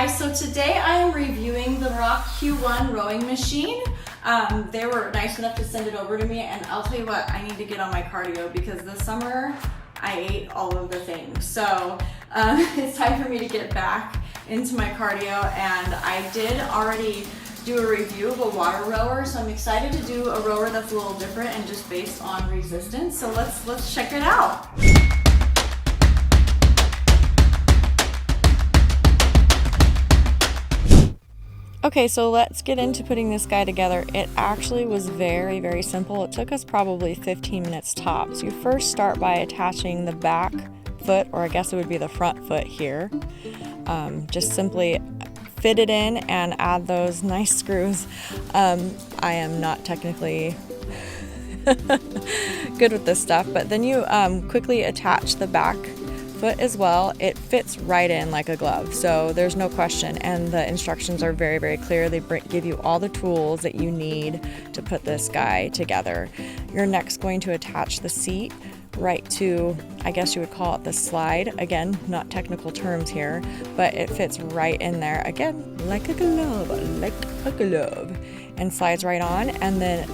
guys, so today I am reviewing the MERACH Q1 rowing machine. They were nice enough to send it over to me, and I'll tell you what, I need to get on my cardio because this summer I ate all of the things. So it's time for me to get back into my cardio, and I did already do a review of a water rower, so I'm excited to do a rower that's a little different and just based on resistance. So let's check it out. Okay, so let's get into putting this guy together. It actually was very, very simple. It took us probably 15 minutes tops. You first start by attaching the back foot, or I guess it would be the front foot here. Just simply fit it in and add those nice screws. I am not technically good with this stuff, but then you quickly attach the back foot as well. It fits right in like a glove, so there's no question, and the instructions are very, very clear. They give you all the tools that you need to put this guy together. You're next going to attach the seat right to, I guess you would call it the slide. Again, not technical terms here, but it fits right in there, again, like a glove, and slides right on, and then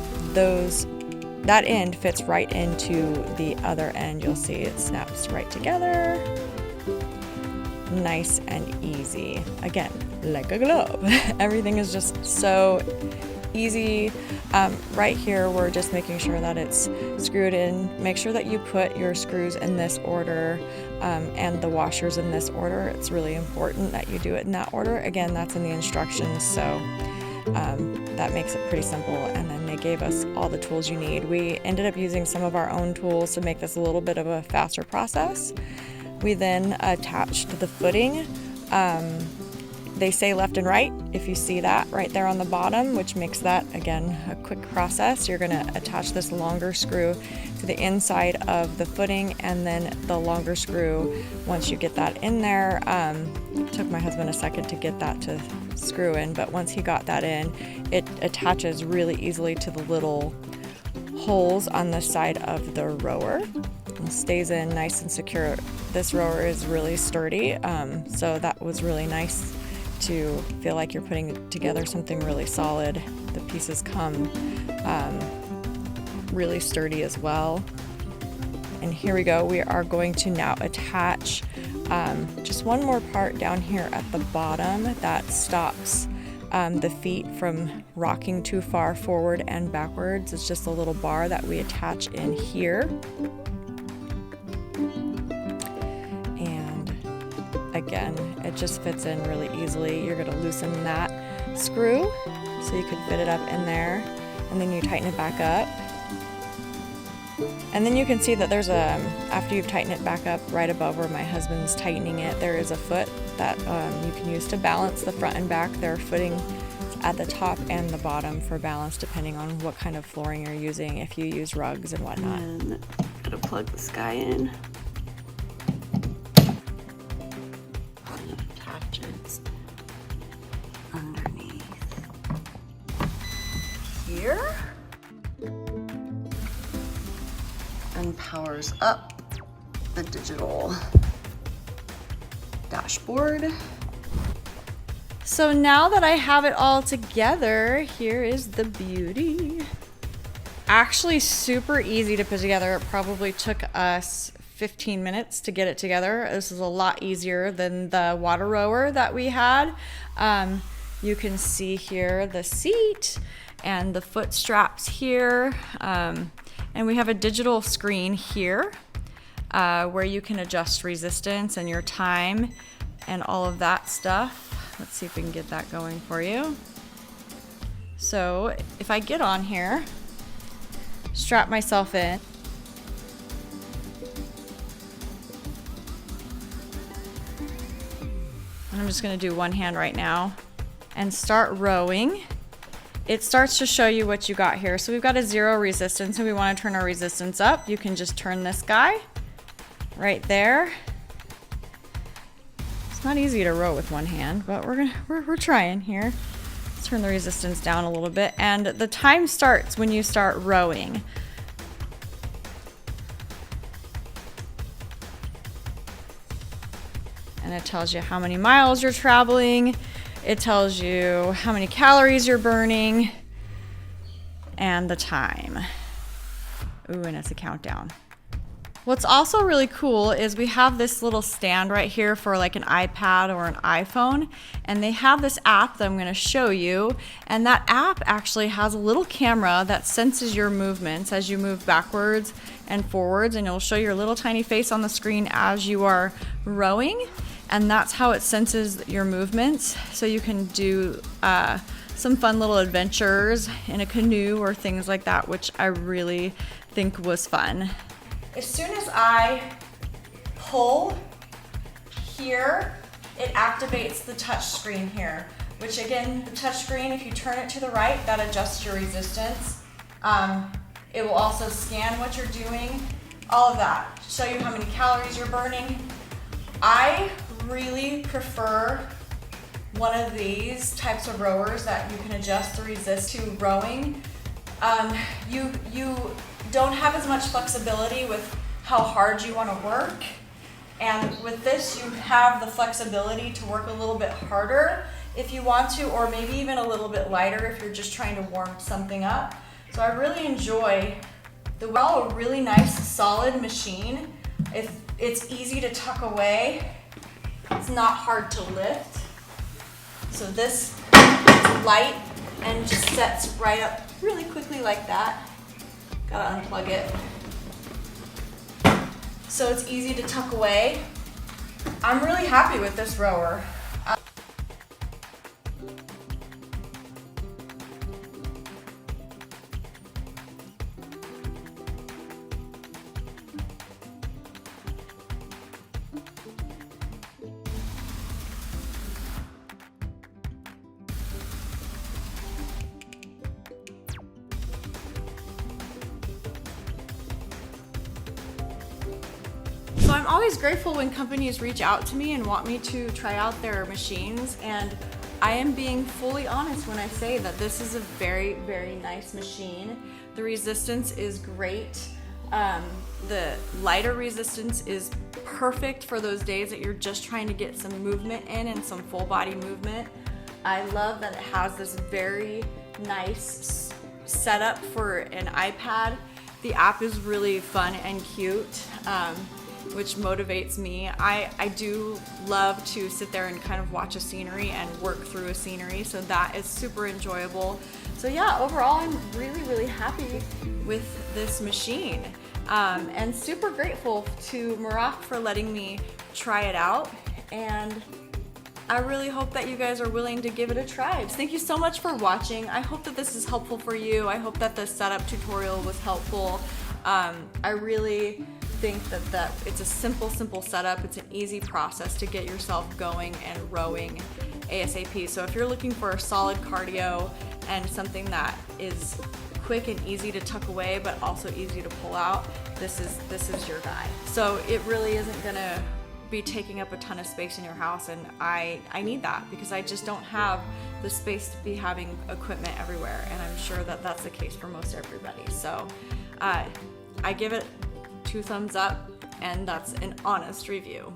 that end fits right into the other end. You'll see it snaps right together. Nice and easy. Again, like a glove. Everything is just so easy. Right here, we're just making sure that it's screwed in. Make sure that you put your screws in this order and the washers in this order. It's really important that you do it in that order. Again, that's in the instructions, so that makes it pretty simple, and then they gave us all the tools you need. We ended up using some of our own tools to make this a little bit of a faster process. We then attached the footing. They say left and right, if you see that right there on the bottom, which makes that, again, a quick process. You're gonna attach this longer screw to the inside of the footing, and then the longer screw, once you get that in there, it took my husband a second to get that to screw in, but once he got that in, it attaches really easily to the little holes on the side of the rower and stays in nice and secure. This rower is really sturdy, so that was really nice to feel like you're putting together something really solid. The pieces come really sturdy as well. And here we go. We are going to now attach just one more part down here at the bottom that stops the feet from rocking too far forward and backwards. It's just a little bar that we attach in here. Again, it just fits in really easily. You're going to loosen that screw so you can fit it up in there, and then you tighten it back up. And then you can see that there's after you've tightened it back up, right above where my husband's tightening it, there is a foot that you can use to balance the front and back. There are footings at the top and the bottom for balance, depending on what kind of flooring you're using, if you use rugs and whatnot. And then I'm gonna plug this guy in. Attaches underneath here. And powers up the digital dashboard. So now that I have it all together, here is the beauty. Actually super easy to put together. It probably took us 15 minutes to get it together. This is a lot easier than the water rower that we had. You can see here the seat and the foot straps here. And we have a digital screen here where you can adjust resistance and your time and all of that stuff. Let's see if we can get that going for you. So if I get on here, strap myself in, and I'm just gonna do one hand right now and start rowing. It starts to show you what you got here. So we've got a 0 resistance, and we want to turn our resistance up. You can just turn this guy right there. It's not easy to row with one hand, but we're trying here. Let's turn the resistance down a little bit, and the time starts when you start rowing. and it tells you how many miles you're traveling. It tells you how many calories you're burning and the time. Ooh, and it's a countdown. What's also really cool is we have this little stand right here for like an iPad or an iPhone, and they have this app that I'm going to show you, and that app actually has a little camera that senses your movements as you move backwards and forwards, and it'll show your little tiny face on the screen as you are rowing, and that's how it senses your movements. So you can do some fun little adventures in a canoe or things like that, which I really think was fun. As soon as I pull here, it activates the touch screen here, which again, the touch screen, if you turn it to the right, that adjusts your resistance. It will also scan what you're doing, all of that, show you how many calories you're burning. I really prefer one of these types of rowers that you can adjust the resist to rowing. You don't have as much flexibility with how hard you want to work, and with this you have the flexibility to work a little bit harder if you want to, or maybe even a little bit lighter if you're just trying to warm something up. So I really enjoy the a really nice solid machine. It's easy to tuck away, it's not hard to lift. So this is light and just sets right up really quickly like that. Gotta unplug it. So it's easy to tuck away. I'm really happy with this rower. So I'm always grateful when companies reach out to me and want me to try out their machines, and I am being fully honest when I say that this is a very, very nice machine. The resistance is great. The lighter resistance is perfect for those days that you're just trying to get some movement in and some full body movement. I love that it has this very nice setup for an iPad. The app is really fun and cute. Which motivates me. I do love to sit there and kind of watch a scenery and work through a scenery, so that is super enjoyable. So yeah, overall I'm really, really happy with this machine, and super grateful to MERACH for letting me try it out, and I really hope that you guys are willing to give it a try. Thank you so much for watching. I hope that this is helpful for you. I hope that the setup tutorial was helpful. I really think that it's a simple setup. It's an easy process to get yourself going and rowing ASAP. So if you're looking for a solid cardio and something that is quick and easy to tuck away but also easy to pull out, this is your guy. So it really isn't gonna be taking up a ton of space in your house, and I need that because I just don't have the space to be having equipment everywhere, and I'm sure that that's the case for most everybody. So I give it 2 thumbs up, and that's an honest review.